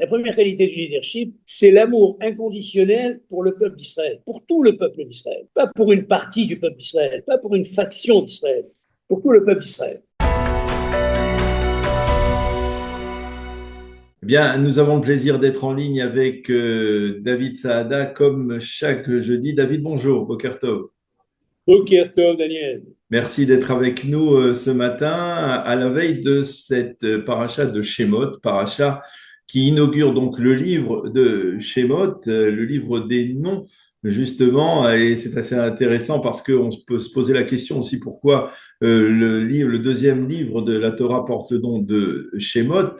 La première qualité du leadership, c'est l'amour inconditionnel pour le peuple d'Israël, pour tout le peuple d'Israël, pas pour une partie du peuple d'Israël, pas pour une faction d'Israël, pour tout le peuple d'Israël. Eh bien, nous avons le plaisir d'être en ligne avec David Saada comme chaque jeudi. David, bonjour, Boker Tov. Boker Tov, Daniel. Merci d'être avec nous ce matin à la veille de cette paracha de Shemot, paracha qui inaugure donc le livre de Shemot, le livre des noms justement, et c'est assez intéressant parce qu'on peut se poser la question aussi pourquoi le deuxième livre de la Torah porte le nom de Shemot.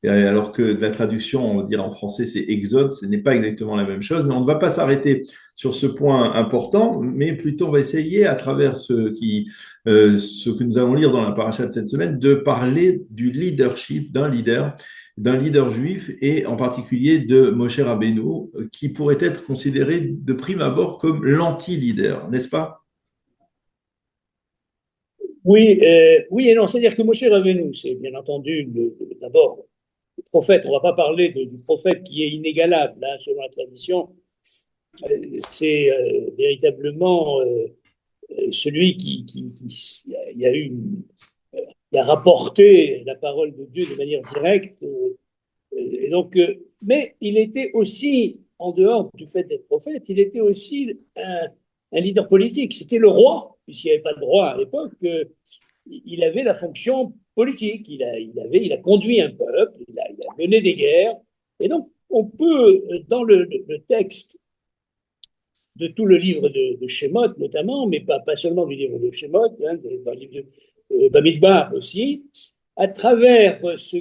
Alors que la traduction, on va dire en français, c'est Exode, ce n'est pas exactement la même chose, mais on ne va pas s'arrêter sur ce point important, mais plutôt on va essayer à travers ce que nous allons lire dans la paracha de cette semaine, de parler du leadership d'un leader juif et en particulier de Moshe Rabbeinu, qui pourrait être considéré de prime abord comme l'anti-leader, n'est-ce pas? Oui, oui et non, c'est-à-dire que Moshe Rabbeinu, c'est bien entendu d'abord le prophète. On ne va pas parler du prophète qui est inégalable, hein, selon la tradition. C'est véritablement celui qui a eu qui a rapporté la parole de Dieu de manière directe. Et donc, mais il était aussi, en dehors du fait d'être prophète, il était aussi un leader politique. C'était le roi, puisqu'il n'y avait pas de roi à l'époque. Il avait la fonction politique. Il a conduit un peuple, il a mené des guerres. Et donc, on peut, dans le texte de tout le livre de Shemot, notamment, mais pas seulement du livre de Shemot, hein, dans le livre de Bamidbar aussi, à travers ce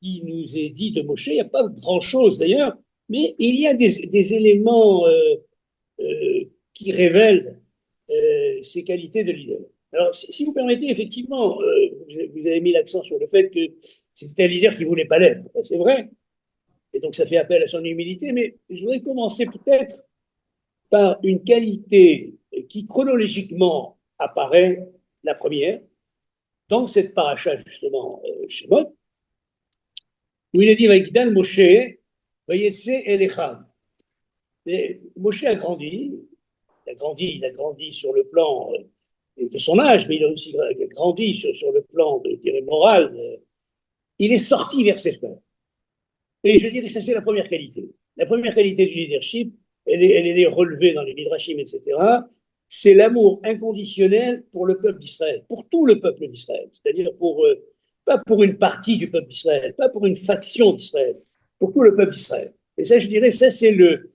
qui nous est dit de Moshe, il n'y a pas grand-chose d'ailleurs, mais il y a des éléments qui révèlent ses qualités de leader. Alors, si vous permettez, effectivement, vous avez mis l'accent sur le fait que c'était un leader qui ne voulait pas l'être. C'est vrai. Et donc, ça fait appel à son humilité, mais je voudrais commencer peut-être par une qualité qui chronologiquement apparaît la première, dans cette paracha justement Shemot, où il est dit Vaïkdal Moshe, Vayetse Elecham. Moshe a grandi, il a grandi sur le plan de son âge, mais il a aussi grandi sur le plan de moral. Il est sorti vers ses frères. Et je dirais que ça, c'est la première qualité. La première qualité du leadership, elle est relevée dans les midrashim, etc. C'est l'amour inconditionnel pour le peuple d'Israël, pour tout le peuple d'Israël. C'est-à-dire pas pour une partie du peuple d'Israël, pas pour une faction d'Israël, pour tout le peuple d'Israël. Et ça, je dirais, ça, c'est le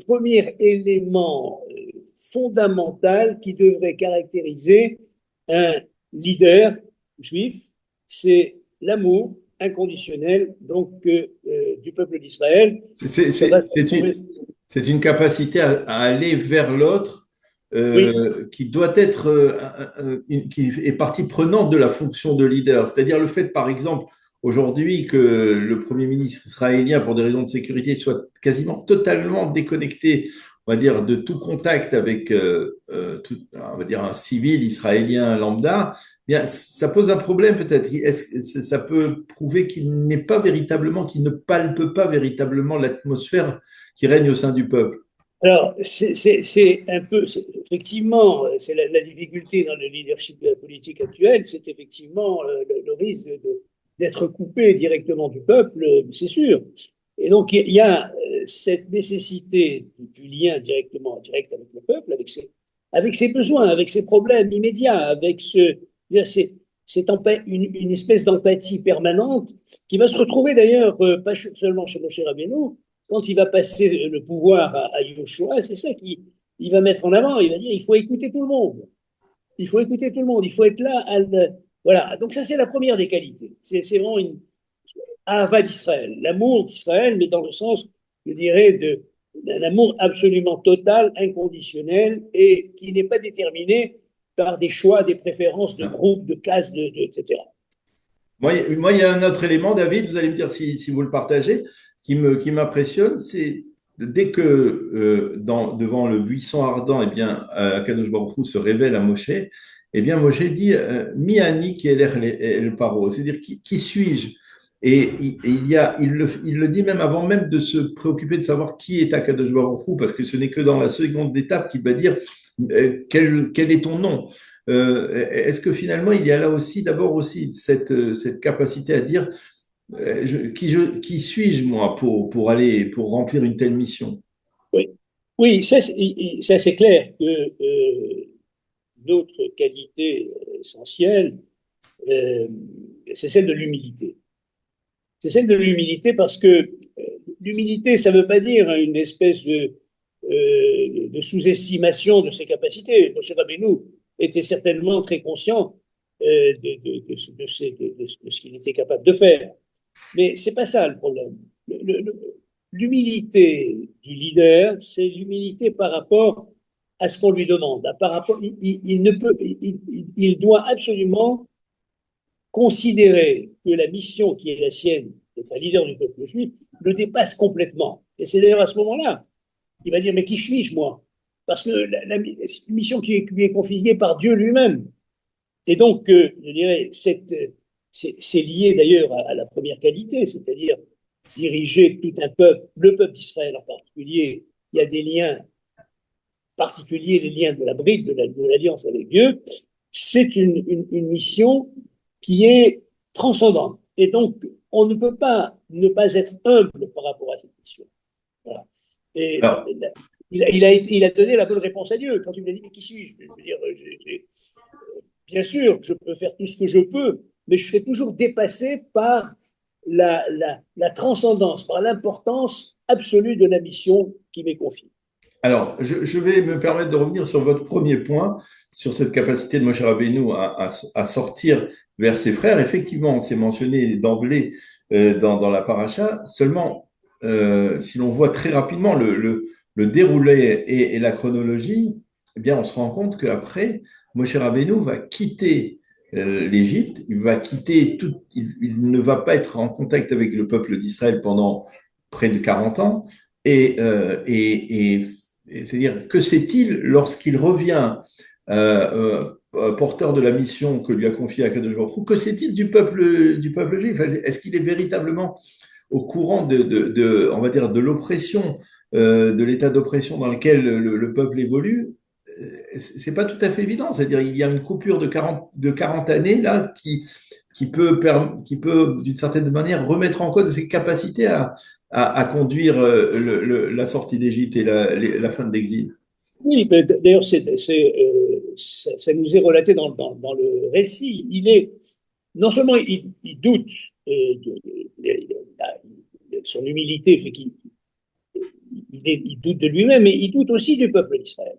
premier élément fondamental qui devrait caractériser un leader juif, c'est l'amour inconditionnel donc du peuple d'Israël. C'est Ça va c'est- se c'est retrouver. une, c'est une capacité à aller vers l'autre Oui, qui doit être, qui est partie prenante de la fonction de leader. C'est-à-dire le fait, par exemple, aujourd'hui, que le Premier ministre israélien, pour des raisons de sécurité, soit quasiment totalement déconnecté, on va dire, de tout contact avec, on va dire, un civil israélien lambda. Eh bien, ça pose un problème peut-être. Est-ce que ça peut prouver qu'il n'est pas véritablement, qu'il ne palpe pas véritablement l'atmosphère qui règne au sein du peuple? alors c'est un peu, effectivement, c'est la difficulté dans le leadership politique actuel, c'est effectivement le risque d'être coupé directement du peuple, c'est sûr. Et donc il y a cette nécessité du lien direct avec le peuple, avec ses besoins, avec ses problèmes immédiats, avec une espèce d'empathie permanente qui va se retrouver d'ailleurs pas seulement chez Moshe Rabbeinu, quand il va passer le pouvoir à Yoshua, c'est ça qu'il va mettre en avant. Il va dire il faut écouter tout le monde. Il faut écouter tout le monde. Il faut être là. Voilà. Donc, ça, c'est la première des qualités. C'est vraiment une Ahava d'Israël, l'amour d'Israël, mais dans le sens, je dirais, d'un amour absolument total, inconditionnel et qui n'est pas déterminé par des choix, des préférences de groupe, de cases, etc. Moi, il y a un autre élément, David, vous allez me dire si vous le partagez, qui m'impressionne, c'est dès que devant le buisson ardent, eh bien, Akadosh Baruch Hu se révèle à Moshe, eh bien, Moshe dit Mi ani ki elech el paro, c'est-à-dire qui suis-je? Et il le dit même avant même de se préoccuper de savoir qui est Akadosh Baruch Hu, parce que ce n'est que dans la seconde étape qu'il va dire quel est ton nom. Est-ce que finalement il y a là aussi d'abord aussi cette capacité à dire qui suis-je moi pour remplir une telle mission? Oui, oui, ça c'est clair que notre qualité essentielle, euh, c'est celle de l'humilité. C'est celle de l'humilité parce que l'humilité, ça ne veut pas dire une espèce de sous-estimation de ses capacités. Moshe Rabbeinu était certainement très conscient de ce qu'il était capable de faire. Mais ce n'est pas ça le problème. L'humilité du leader, c'est l'humilité par rapport à ce qu'on lui demande. Par rapport, il ne peut, il doit absolument considérer que la mission qui est la sienne, d'être un leader du peuple juif, le dépasse complètement. Et c'est d'ailleurs à ce moment-là qu'il va dire, mais qui suis-je, moi? Parce que la mission qui lui est confiée par Dieu lui-même. Et donc, je dirais, c'est lié d'ailleurs à la première qualité, c'est-à-dire diriger tout un peuple, le peuple d'Israël en particulier. Il y a des liens particuliers, les liens de la bride, de l'alliance avec Dieu. C'est une mission qui est transcendante. Et donc, on ne peut pas ne pas être humble par rapport à cette mission. Voilà. Et Alors, il a donné la bonne réponse à Dieu. Quand il m'a dit, mais qui suis-je? Je veux dire, bien sûr, je peux faire tout ce que je peux, mais je serai toujours dépassé par la transcendance, par l'importance absolue de la mission qui m'est confiée. Alors, je vais me permettre de revenir sur votre premier point, sur cette capacité de Moshe Rabbeinu à sortir vers ses frères. Effectivement, c'est mentionné d'emblée dans la paracha. Seulement, si l'on voit très rapidement le déroulé et la chronologie, eh bien, on se rend compte qu'après, Moshe Rabbeinu va quitter l'Égypte, il va quitter tout, il ne va pas être en contact avec le peuple d'Israël pendant près de 40 ans. Et c'est-à-dire, que sait-il lorsqu'il revient porteur de la mission que lui a confiée Akadosh Baruch Hu? Que sait-il du peuple juif? Est-ce qu'il est véritablement au courant on va dire, de l'oppression, de l'état d'oppression dans lequel le peuple évolue? C'est pas tout à fait évident. C'est-à-dire, il y a une coupure de 40 années là qui peut d'une certaine manière remettre en cause ses capacités à conduire la sortie d'Égypte et la fin de l'exil. Oui, d'ailleurs, ça nous est relaté dans le récit. Non seulement il doute, son humilité fait qu'il il doute de lui-même, mais il doute aussi du peuple d'Israël.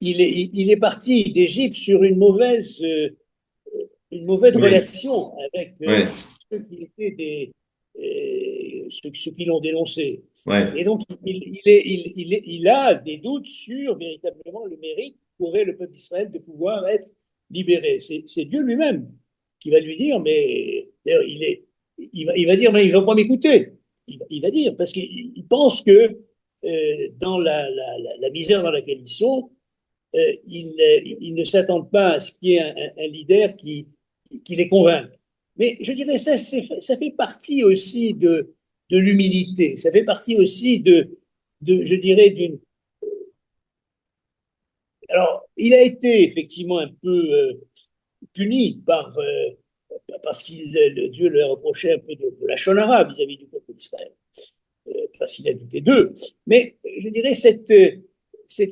Il est parti d'Égypte sur une mauvaise Oui, relation avec oui, ceux qui étaient ceux qui l'ont dénoncé. oui. Et donc, il a des doutes sur véritablement le mérite qu'aurait le peuple d'Israël de pouvoir être libéré. C'est Dieu lui-même qui va lui dire, mais d'ailleurs, il va dire, mais il ne va pas m'écouter. Il va dire, parce qu'il pense que dans la misère dans laquelle ils sont, ils ne s'attendent pas à ce qu'il y ait un leader qui les convainque. Mais je dirais ça fait partie aussi de l'humilité, ça fait partie aussi je dirais, d'une. Alors, il a été effectivement un peu puni parce que Dieu leur reprochait un peu de la shonara vis-à-vis du peuple d'Israël, parce qu'il a douté d'eux. Mais je dirais cette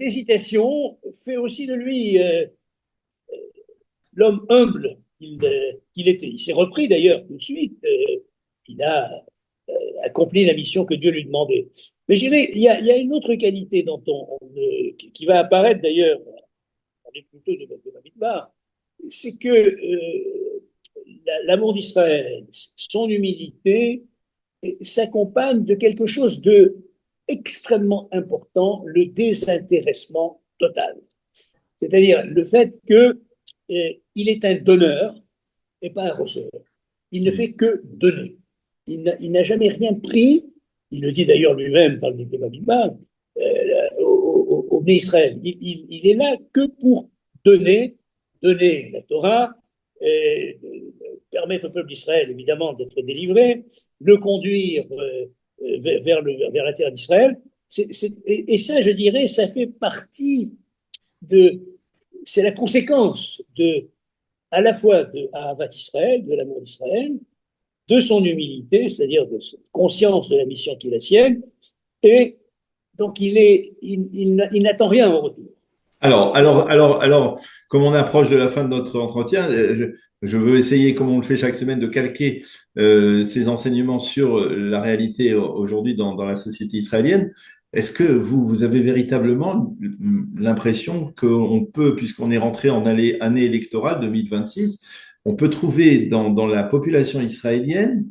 hésitation fait aussi de lui l'homme humble qu'il était. Il s'est repris d'ailleurs tout de suite. Il a accompli la mission que Dieu lui demandait. Mais je dirais, il y a une autre qualité qui va apparaître d'ailleurs, on est plutôt de Bamidbar, c'est que l'amour d'Israël, son humilité, s'accompagne de quelque chose de extrêmement important, le désintéressement total. C'est-à-dire le fait qu'il est un donneur et pas un receveur. Il ne fait que donner. Il n'a jamais rien pris. Il le dit d'ailleurs lui-même dans le livre de Bamidbar, au Bnei Israël. Il est là que pour donner la Torah, permettre au peuple d'Israël, évidemment, d'être délivré, le conduire vers la terre d'Israël. Et ça, je dirais, ça fait partie c'est la conséquence à la fois de Ahavat Israël, de l'amour d'Israël, de son humilité, c'est-à-dire de sa conscience de la mission qui est la sienne, et donc il n'attend rien en retour. Comme on approche de la fin de notre entretien, je veux essayer, comme on le fait chaque semaine, de calquer ces enseignements sur la réalité aujourd'hui dans la société israélienne. Est-ce que vous avez véritablement l'impression qu'on peut, puisqu'on est rentré en année électorale 2026, on peut trouver dans la population israélienne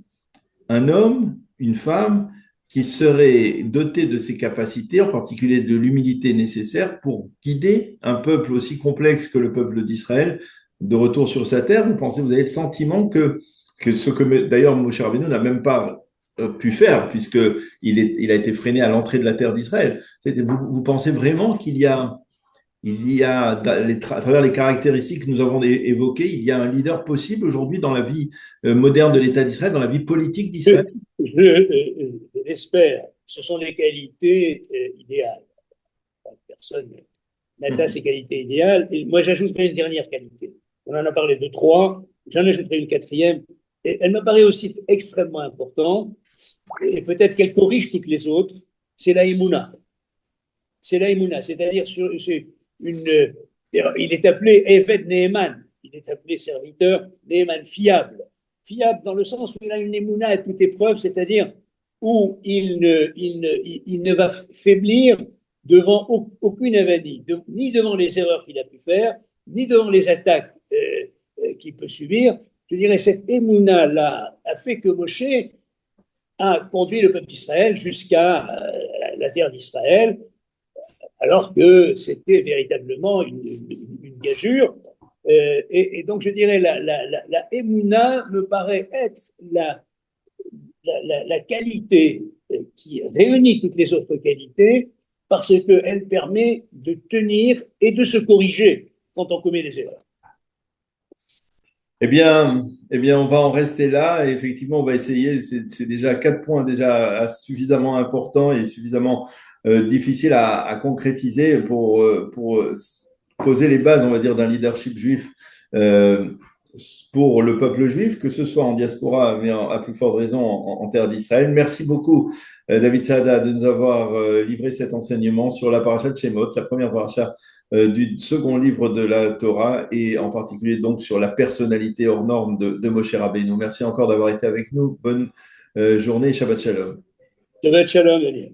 un homme, une femme qui serait doté de ces capacités, en particulier de l'humilité nécessaire pour guider un peuple aussi complexe que le peuple d'Israël de retour sur sa terre? Vous avez le sentiment que ce que d'ailleurs Moshe Rabbeinu n'a même pas pu faire, puisqu'il a été freiné à l'entrée de la terre d'Israël. Vous pensez vraiment à travers les caractéristiques que nous avons évoquées, il y a un leader possible aujourd'hui dans la vie moderne de l'État d'Israël, dans la vie politique d'Israël? Je l'espère. Ce sont les qualités idéales. Personne n'atteint ces qualités idéales. Et moi, j'ajouterai une dernière qualité. On en a parlé de trois, j'en ajouterai une quatrième. Et elle me paraît aussi extrêmement importante, et peut-être qu'elle corrige toutes les autres, c'est la Emouna. C'est la Emouna, c'est-à-dire il est appelé Eved Neheman, il est appelé serviteur Neheman, fiable. Fiable dans le sens où il a une Emouna à toute épreuve, c'est-à-dire où il ne va faiblir devant aucune avanie, ni devant les erreurs qu'il a pu faire, ni devant les attaques qu'il peut subir. Je dirais, cette Emouna-là a fait que Moshe a conduit le peuple d'Israël jusqu'à la terre d'Israël, alors que c'était véritablement une gageure. Et donc, je dirais, la Emouna me paraît être la qualité qui réunit toutes les autres qualités parce qu'elle permet de tenir et de se corriger quand on commet des erreurs. On va en rester là. Et effectivement, on va essayer. C'est déjà 4 points déjà suffisamment importants et suffisamment difficiles à concrétiser pour poser les bases, on va dire, d'un leadership juif euh, pour le peuple juif, que ce soit en diaspora, mais à plus forte raison en terre d'Israël. Merci beaucoup, David Saada, de nous avoir livré cet enseignement sur la paracha de Shemot, la première paracha du second livre de la Torah, et en particulier donc sur la personnalité hors norme de Moshe Rabbeinu. Merci encore d'avoir été avec nous. Bonne journée, Shabbat Shalom. Shabbat Shalom, Daniel.